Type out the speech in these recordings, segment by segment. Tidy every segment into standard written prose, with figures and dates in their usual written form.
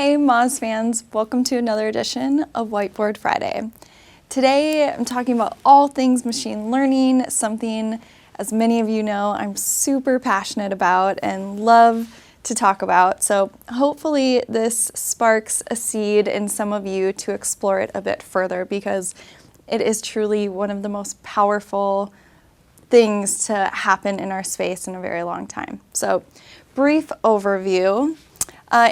Hey Moz fans, welcome to another edition of Whiteboard Friday. Today I'm talking about all things machine learning, something, as many of you know, I'm super passionate about and love to talk about. So hopefully this sparks a seed in some of you to explore it a bit further, because it is truly one of the most powerful things to happen in our space in a very long time. So brief overview.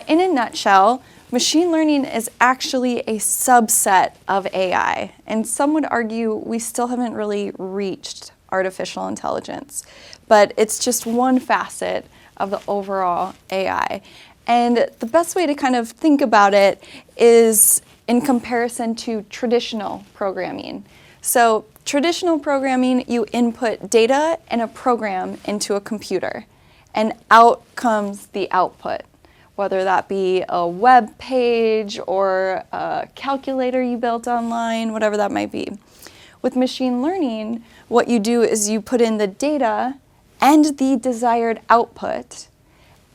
In a nutshell, machine learning is actually a subset of AI, and some would argue we still haven't really reached artificial intelligence, but it's just one facet of the overall AI. And the best way to kind of think about it is in comparison to traditional programming. So traditional programming, you input data and a program into a computer, and out comes the output, whether that be a web page or a calculator you built online, whatever that might be. With machine learning, what you do is you put in the data and the desired output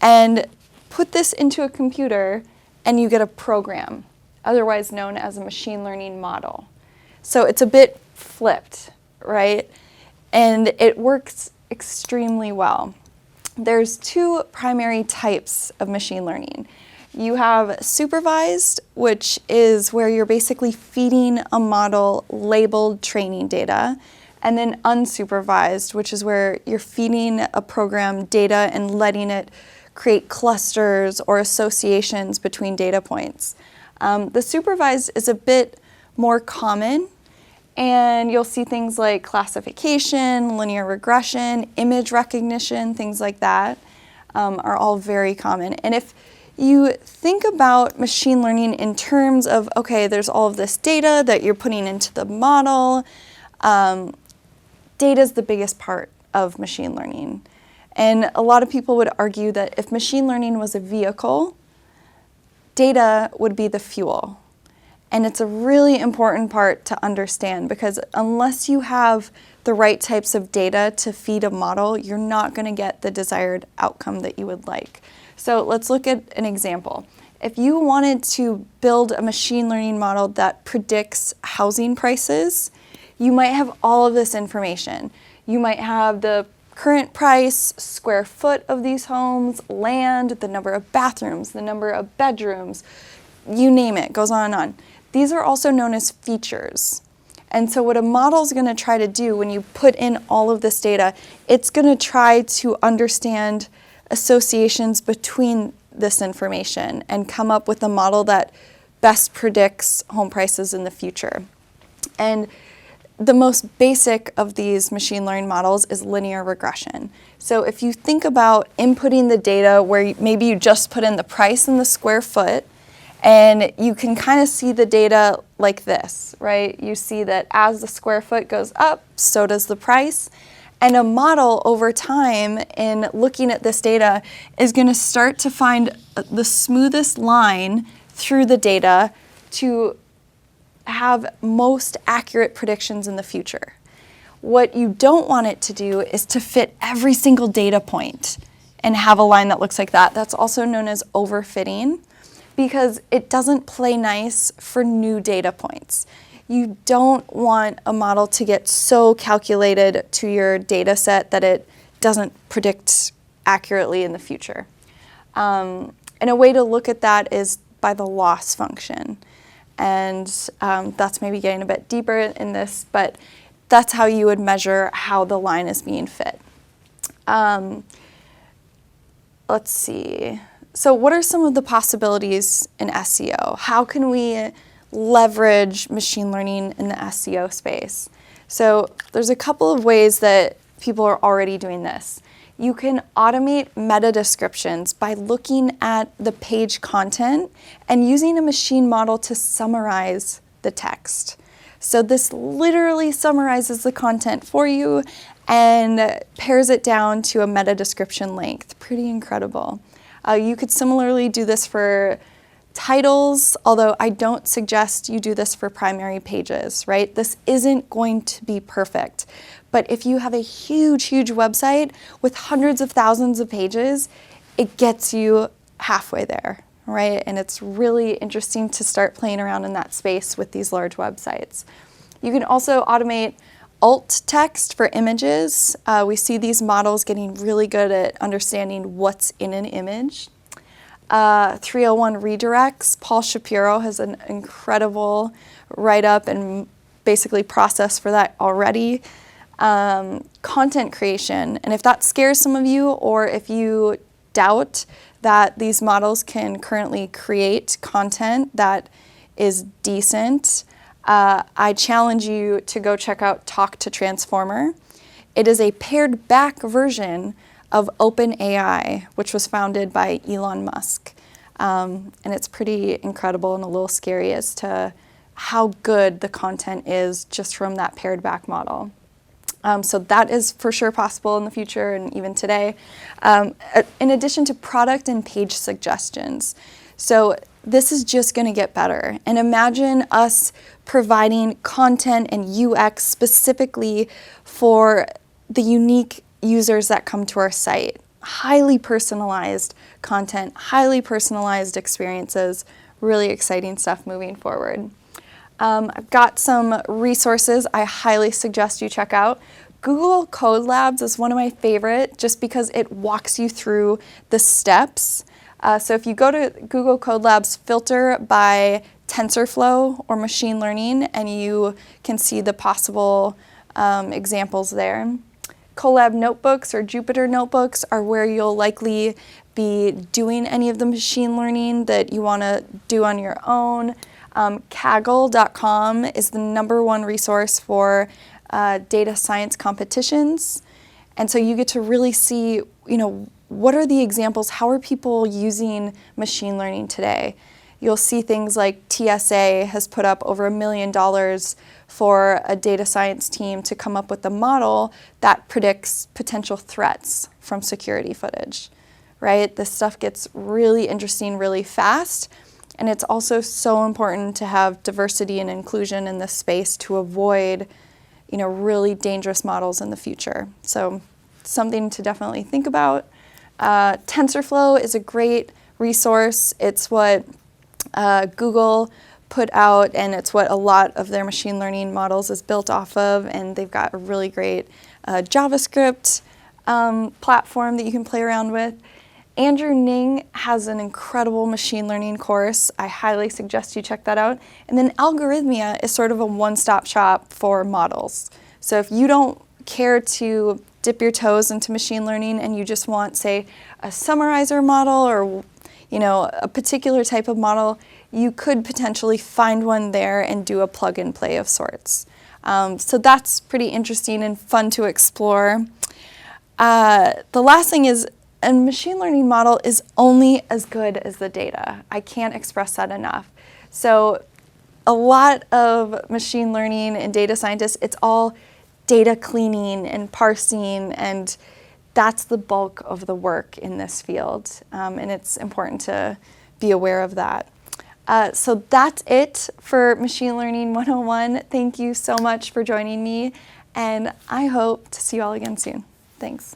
and put this into a computer, and you get a program, otherwise known as a machine learning model. So it's a bit flipped, right? And it works extremely well. There's two primary types of machine learning. You have supervised, which is where you're basically feeding a model labeled training data, and then unsupervised, which is where you're feeding a program data and letting it create clusters or associations between data points. The supervised is a bit more common, and you'll see things like classification, linear regression, image recognition, things like that are all very common. And if you think about machine learning in terms of, okay, there's all of this data that you're putting into the model, data is the biggest part of machine learning. And a lot of people would argue that if machine learning was a vehicle, data would be the fuel. And it's a really important part to understand, because unless you have the right types of data to feed a model, you're not going to get the desired outcome that you would like. So let's look at an example. If you wanted to build a machine learning model that predicts housing prices, you might have all of this information. You might have the current price, square foot of these homes, land, the number of bathrooms, the number of bedrooms, you name it, goes on and on. These are also known as features. And so what a model is going to try to do when you put in all of this data, it's going to try to understand associations between this information and come up with a model that best predicts home prices in the future. And the most basic of these machine learning models is linear regression. So if you think about inputting the data where maybe you just put in the price and the square foot, and you can kind of see the data like this, right? You see that as the square foot goes up, so does the price. And a model over time, in looking at this data, is going to start to find the smoothest line through the data to have most accurate predictions in the future. What you don't want it to do is to fit every single data point and have a line that looks like that. That's also known as overfitting, because it doesn't play nice for new data points. You don't want a model to get so calculated to your data set that it doesn't predict accurately in the future. And a way to look at that is by the loss function. And that's maybe getting a bit deeper in this, but that's how you would measure how the line is being fit. Let's see. So what are some of the possibilities in SEO? How can we leverage machine learning in the SEO space? So there's a couple of ways that people are already doing this. You can automate meta descriptions by looking at the page content and using a machine model to summarize the text. So this literally summarizes the content for you and pares it down to a meta description length. Pretty incredible. You could similarly do this for titles, although I don't suggest you do this for primary pages, right? This isn't going to be perfect. But if you have a huge website with hundreds of thousands of pages, it gets you halfway there, right? And it's really interesting to start playing around in that space with these large websites. You can also automate alt text for images. We see these models getting really good at understanding what's in an image. 301 redirects. Paul Shapiro has an incredible write-up and basically process for that already. Content creation, and if that scares some of you, or if you doubt that these models can currently create content that is decent, I challenge you to go check out Talk to Transformer. It is a pared back version of OpenAI, which was founded by Elon Musk. And it's pretty incredible and a little scary as to how good the content is just from that pared back model. So that is for sure possible in the future and even today. In addition to product and page suggestions. So this is just going to get better. And imagine us providing content and UX specifically for the unique users that come to our site. Highly personalized content, highly personalized experiences, really exciting stuff moving forward. I've got some resources I highly suggest you check out. Google Code Labs is one of my favorite just because it walks you through the steps. So if you go to Google Code Labs, filter by TensorFlow or machine learning, and you can see the possible examples there. Colab notebooks or Jupyter notebooks are where you'll likely be doing any of the machine learning that you want to do on your own. Kaggle.com is the #1 resource for data science competitions. And so you get to really see, what are the examples? How are people using machine learning today? You'll see things like TSA has put up over $1 million for a data science team to come up with a model that predicts potential threats from security footage, right? This stuff gets really interesting really fast. And it's also so important to have diversity and inclusion in this space to avoid, really dangerous models in the future. So something to definitely think about. TensorFlow is a great resource. It's what Google put out, and it's what a lot of their machine learning models is built off of, and they've got a really great JavaScript platform that you can play around with. Andrew Ning has an incredible machine learning course. I highly suggest you check that out. And then Algorithmia is sort of a one-stop shop for models. So if you don't care to dip your toes into machine learning and you just want, say, a summarizer model or a particular type of model, you could potentially find one there and do a plug and play of sorts. So that's pretty interesting and fun to explore. The last thing is, a machine learning model is only as good as the data. I can't express that enough. So a lot of machine learning and data scientists, it's all data cleaning and parsing, and that's the bulk of the work in this field. And it's important to be aware of that. So that's it for Machine Learning 101. Thank you so much for joining me, and I hope to see you all again soon. Thanks.